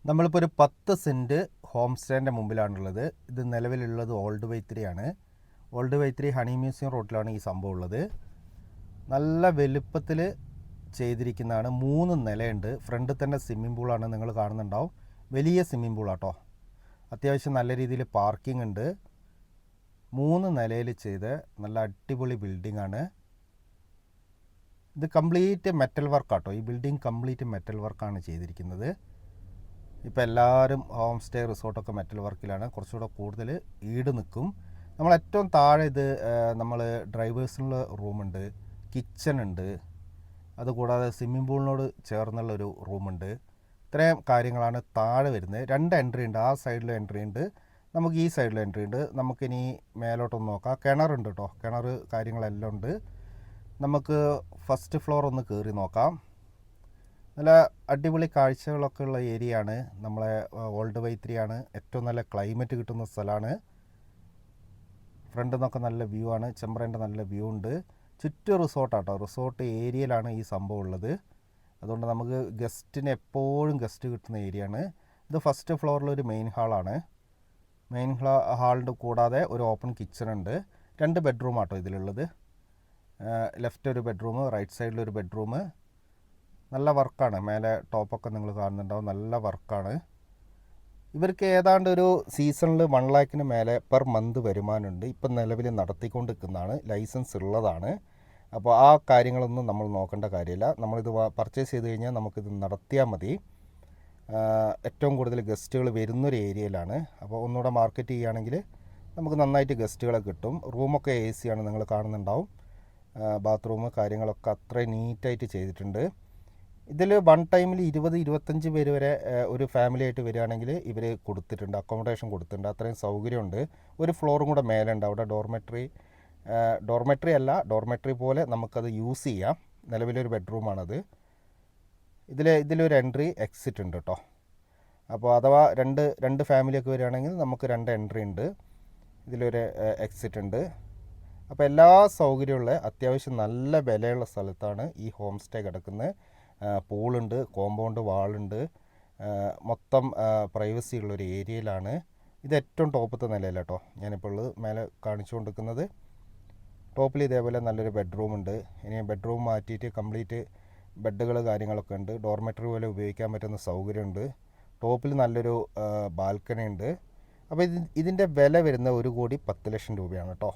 നമ്മളിപ്പോൾ ഒരു 10 cent home സ്റ്റേൻ്റെ മുമ്പിലാണുള്ളത്. ഇത് നിലവിലുള്ളത് ഓൾഡ് വൈത്തിരിയാണ്. ഓൾഡ് വൈത്തിരി ഹണി മ്യൂസിയം റോഡിലാണ് ഈ സംഭവം ഉള്ളത്. നല്ല വലുപ്പത്തിൽ ചെയ്തിരിക്കുന്നതാണ്. 3 നിലയുണ്ട്. ഫ്രണ്ടിൽ തന്നെ സ്വിമ്മിംഗ് പൂളാണ്, നിങ്ങൾ കാണുന്നുണ്ടാവും. വലിയ സ്വിമ്മിംഗ് പൂളാട്ടോ. അത്യാവശ്യം നല്ല രീതിയിൽ പാർക്കിംഗ് ഉണ്ട്. 3 നിലയിൽ ചെയ്ത് നല്ല അടിപൊളി ബിൽഡിംഗ് ആണ്. ഇത് കംപ്ലീറ്റ് മെറ്റൽ വർക്കാട്ടോ. ഈ ബിൽഡിംഗ് കംപ്ലീറ്റ് മെറ്റൽ വർക്കാണ് ചെയ്തിരിക്കുന്നത്. ഇപ്പോൾ എല്ലാവരും ഹോം സ്റ്റേ റിസോർട്ടൊക്കെ മെറ്റൽ വർക്കിലാണ്. കുറച്ചുകൂടെ കൂടുതൽ ഈട് നിൽക്കും. നമ്മൾ ഏറ്റവും താഴെ ഇത് നമ്മൾ ഡ്രൈവേഴ്സിനുള്ള റൂമുണ്ട്, കിച്ചൺ ഉണ്ട്, അതുകൂടാതെ സ്വിമ്മിംഗ് പൂളിനോട് ചേർന്നുള്ളൊരു റൂമുണ്ട്. ഇത്രയും കാര്യങ്ങളാണ് താഴെ വരുന്നത്. 2 എൻട്രി ഉണ്ട്. ആ സൈഡിൽ എൻട്രി ഉണ്ട്, നമുക്ക് ഈ സൈഡിൽ എൻട്രി ഉണ്ട്. നമുക്കിനി മേലോട്ടൊന്ന് നോക്കാം. കിണറുണ്ട് കേട്ടോ. കിണർ കാര്യങ്ങളെല്ലാം ഉണ്ട്. നമുക്ക് ഫസ്റ്റ് ഫ്ലോർ ഒന്ന് കയറി നോക്കാം. നല്ല അടിപൊളി കാഴ്ചകളൊക്കെ ഉള്ള ഏരിയ ആണ്. നമ്മളെ ഓൾഡ് വൈത്തിരിയാണ്. ഏറ്റവും നല്ല ക്ലൈമറ്റ് കിട്ടുന്ന സ്ഥലമാണ്. ഫ്രണ്ടിൽ നിന്നൊക്കെ നല്ല വ്യൂ ആണ്. ചെമ്പ്രേൻ്റെ നല്ല വ്യൂ ഉണ്ട്. ചുറ്റും റിസോർട്ടാട്ടോ. റിസോർട്ട് ഏരിയയിലാണ് ഈ സംഭവം ഉള്ളത്. അതുകൊണ്ട് നമുക്ക് ഗസ്റ്റിന് എപ്പോഴും ഗസ്റ്റ് കിട്ടുന്ന ഏരിയ ആണ്. ഇത് ഫസ്റ്റ് ഫ്ലോറിലൊരു മെയിൻ ഹാളാണ്. മെയിൻ ഹാളിൻ്റെ കൂടാതെ ഒരു ഓപ്പൺ കിച്ചൺ ഉണ്ട്. 2 ബെഡ്റൂം ആട്ടോ ഇതിലുള്ളത്. ലെഫ്റ്റ് ഒരു ബെഡ്റൂം, റൈറ്റ് സൈഡിലൊരു ബെഡ്റൂം. നല്ല വർക്കാണ്. മേലെ ടോപ്പൊക്കെ നിങ്ങൾ കാണുന്നുണ്ടാവും. നല്ല വർക്കാണ്. ഇവർക്ക് ഏതാണ്ട് ഒരു സീസണിൽ 1 ലാഖിന് മേലെ പെർ മന്ത് വരുമാനമുണ്ട്. ഇപ്പം നിലവിൽ നടത്തിക്കൊണ്ടിരിക്കുന്നതാണ്. ലൈസൻസ് ഉള്ളതാണ്. അപ്പോൾ ആ കാര്യങ്ങളൊന്നും നമ്മൾ നോക്കേണ്ട കാര്യമില്ല. നമ്മളിത് പർച്ചേസ് ചെയ്ത് കഴിഞ്ഞാൽ നമുക്കിത് നടത്തിയാൽ മതി. ഏറ്റവും കൂടുതൽ ഗസ്റ്റുകൾ വരുന്നൊരു ഏരിയയിലാണ്. അപ്പോൾ ഒന്നുകൂടെ മാർക്കറ്റ് ചെയ്യുകയാണെങ്കിൽ നമുക്ക് നന്നായിട്ട് ഗസ്റ്റുകളെ കിട്ടും. റൂമൊക്കെ എ സി ആണ്, നിങ്ങൾ കാണുന്നുണ്ടാവും. ബാത്റൂം കാര്യങ്ങളൊക്കെ അത്ര നീറ്റായിട്ട് ചെയ്തിട്ടുണ്ട്. ഇതിൽ 1 ടൈമിൽ 20-25 പേര് വരെ ഒരു ഫാമിലി ആയിട്ട് വരികയാണെങ്കിൽ ഇവർ കൊടുത്തിട്ടുണ്ട്, അക്കോമഡേഷൻ കൊടുത്തിട്ടുണ്ട്. അത്രയും സൗകര്യമുണ്ട്. ഒരു ഫ്ലോറും കൂടെ മേലെ ഉണ്ട്. അവിടെ ഡോർമെട്രി അല്ല, ഡോർമെട്രി പോലെ നമുക്കത് യൂസ് ചെയ്യാം. നിലവിലൊരു ബെഡ്റൂമാണത്. ഇതിലൊരു എൻട്രി എക്സിറ്റ് ഉണ്ട് കേട്ടോ. അപ്പോൾ അഥവാ രണ്ട് ഫാമിലിയൊക്കെ വരികയാണെങ്കിൽ നമുക്ക് 2 എൻട്രി ഉണ്ട്. ഇതിലൊരു എക്സിറ്റ് ഉണ്ട്. അപ്പോൾ എല്ലാ സൗകര്യമുള്ള അത്യാവശ്യം നല്ല വിലയുള്ള സ്ഥലത്താണ് ഈ ഹോം സ്റ്റേ കിടക്കുന്നത്. പൂളുണ്ട്, കോമ്പൗണ്ട് വാളുണ്ട്, മൊത്തം പ്രൈവസി ഉള്ളൊരു ഏരിയയിലാണ്. ഇത് ഏറ്റവും ടോപ്പത്തെ നിലയില്ല കേട്ടോ ഞാനിപ്പോൾ ഉള്ളത്. മേലെ കാണിച്ചു കൊണ്ടിരിക്കുന്നത് ടോപ്പിൽ ഇതേപോലെ നല്ലൊരു ബെഡ്റൂം ഉണ്ട്. ഇനി ബെഡ്റൂം മാറ്റിയിട്ട് കംപ്ലീറ്റ് ബെഡുകൾ കാര്യങ്ങളൊക്കെ ഉണ്ട്. ഡോർമെറ്ററി പോലെ ഉപയോഗിക്കാൻ പറ്റുന്ന സൗകര്യമുണ്ട്. ടോപ്പിൽ നല്ലൊരു ബാൽക്കണി ഉണ്ട്. അപ്പോൾ ഇതിൻ്റെ വില വരുന്നത് 1,10,00,000 രൂപയാണ് കേട്ടോ.